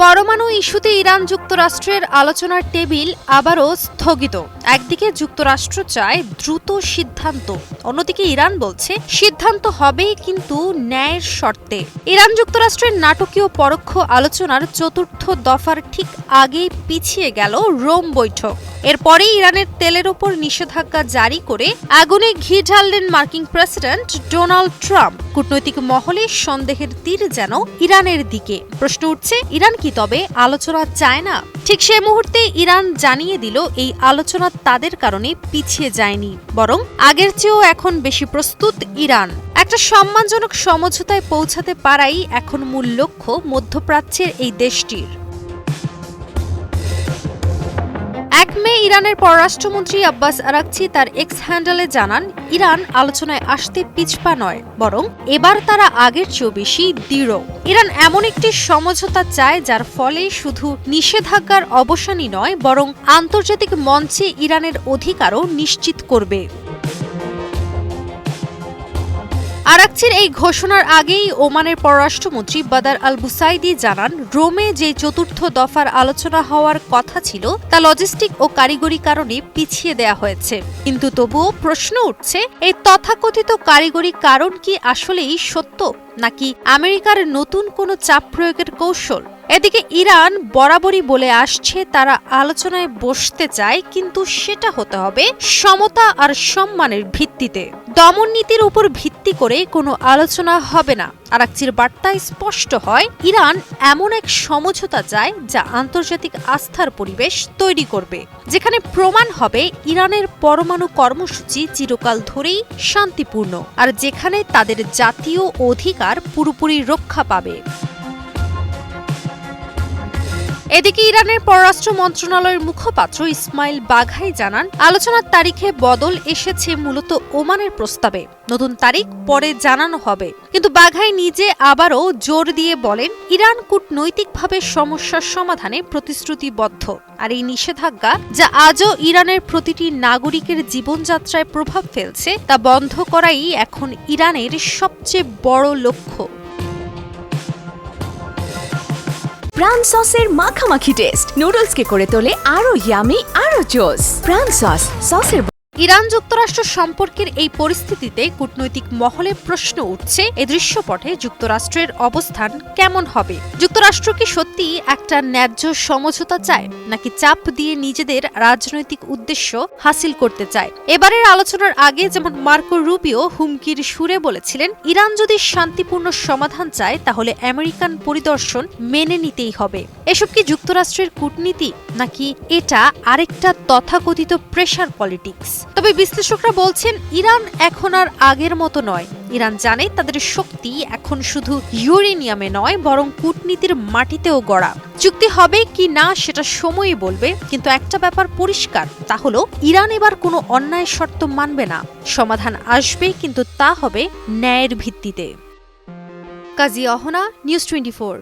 পরমাণু ইস্যুতে ইরান যুক্তরাষ্ট্রের আলোচনার টেবিল আবারও স্থগিত। একদিকে যুক্তরাষ্ট্র চায় দ্রুত সিদ্ধান্ত, অন্যদিকে ইরান বলছে সিদ্ধান্ত হবে কিন্তু ন্যায়ের শর্তে। ইরান যুক্তরাষ্ট্রের নাটকীয় পরোক্ষ আলোচনার চতুর্থ দফার ঠিক আগেই পিছিয়ে গেল রোম বৈঠক। এরপরেই ইরানের তেলের ওপর নিষেধাজ্ঞা জারি করে আগুনে ঘি ঢাললেন মার্কিন প্রেসিডেন্ট ডোনাল্ড ট্রাম্প। কূটনৈতিক মহলে সন্দেহের তীর যেন ইরানের দিকে। প্রশ্ন উঠছে, ইরান কি তবে আলোচনা চায় না? ঠিক সে মুহূর্তে ইরান জানিয়ে দিল এই আলোচনা তাদের কারণে পিছিয়ে যায়নি, বরং আগের চেয়েও এখন বেশি প্রস্তুত ইরান। একটা সম্মানজনক সমঝোতায় পৌঁছাতে পারাই এখন মূল লক্ষ্য মধ্যপ্রাচ্যের এই দেশটির। ১ মে ইরানের পররাষ্ট্রমন্ত্রী আব্বাস আরাকচি তার এক্স হ্যান্ডেলে জানান, ইরান আলোচনায় আসতে পিছপা নয়, বরং এবার তারা আগের চেয়েও বেশি দৃঢ়। ইরান এমন একটি সমঝোতা চায় যার ফলে শুধু নিষেধাজ্ঞার অবসানই নয়, বরং আন্তর্জাতিক মঞ্চে ইরানের অধিকারও নিশ্চিত করবে। আরাকচির এই ঘোষণার আগেই ওমানের পররাষ্ট্রমন্ত্রী বাদার আল বুসাইদি জানান, রোমে যে চতুর্থ দফার আলোচনা হওয়ার কথা ছিল তা লজিস্টিক ও কারিগরি কারণে পিছিয়ে দেয়া হয়েছে। কিন্তু তবুও প্রশ্ন উঠছে, এই তথাকথিত কারিগরি কারণ কি আসলেই সত্য, নাকি আমেরিকার নতুন কোনো চাপ প্রয়োগের কৌশল? এদিকে ইরান বরাবরই বলে আসছে তারা আলোচনায় বসতে চায়, কিন্তু সেটা হতে হবে সমতা আর সম্মানের ভিত্তিতে। দমন নীতির উপর ভিত্তি করে কোনো আলোচনা হবে না। আরাকচির বার্তায় স্পষ্ট হয়, ইরান এমন এক সমঝোতা চায় যা আন্তর্জাতিক আস্থার পরিবেশ তৈরি করবে, যেখানে প্রমাণ হবে ইরানের পরমাণু কর্মসূচি চিরকাল ধরেই শান্তিপূর্ণ, আর যেখানে তাদের জাতীয় অধিকার পুরোপুরি রক্ষা পাবে। এদিকে ইরানের পররাষ্ট্র মন্ত্রণালয়ের মুখপাত্র ইসমাইল বাঘাই জানান, আলোচনার তারিখে বদল এসেছে মূলত ওমানের প্রস্তাবে। নতুন তারিখ পরে জানানো হবে। কিন্তু বাঘাই নিজে আবারও জোর দিয়ে বলেন, ইরান কূটনৈতিকভাবে সমস্যার সমাধানে প্রতিশ্রুতিবদ্ধ, আর এই নিষেধাজ্ঞা যা আজও ইরানের প্রতিটি নাগরিকের জীবনযাত্রায় প্রভাব ফেলছে তা বন্ধ করাই এখন ইরানের সবচেয়ে বড় লক্ষ্য। প্রাণ সসের মাখামাখি টেস্ট নুডলসকে করে তোলে আরো ইয়ামি, আরো জোস। প্রাণ সসের ইরান যুক্তরাষ্ট্র সম্পর্কের এই পরিস্থিতিতে কূটনৈতিক মহলে প্রশ্ন উঠছে, এই দৃশ্যপটে যুক্তরাষ্ট্রের অবস্থান কেমন হবে? যুক্তরাষ্ট্র কি সত্যি একটা ন্যায্য সমঝোতা চায়, নাকি চাপ দিয়ে নিজেদের রাজনৈতিক উদ্দেশ্য হাসিল করতে চায়? এবারের আলোচনার আগে যেমন মার্কো রুবিও হুমকির সুরে বলেছিলেন, ইরান যদি শান্তিপূর্ণ সমাধান চায় তাহলে আমেরিকান পরিদর্শন মেনে নিতেই হবে। এসব কি যুক্তরাষ্ট্রের কূটনীতি, নাকি এটা আরেকটা তথাকথিত প্রেশার পলিটিক্স? তবে বিশ্লেষকরা বলছেন, ইরান এখন আর আগের মতো নয়। ইরান জানে তাদের শক্তি এখন শুধু ইউরেনিয়ামে নয়, বরং কূটনীতির মাটিতেও গড়া। চুক্তি হবে কি না সেটা সময়ই বলবে, কিন্তু একটা ব্যাপার পরিষ্কার, তা হলো ইরান এবার কোনো অন্যায় শর্ত মানবে না। সমাধান আসবে, কিন্তু তা হবে ন্যায়ের ভিত্তিতে। কাজী অহনা, নিউজ 24।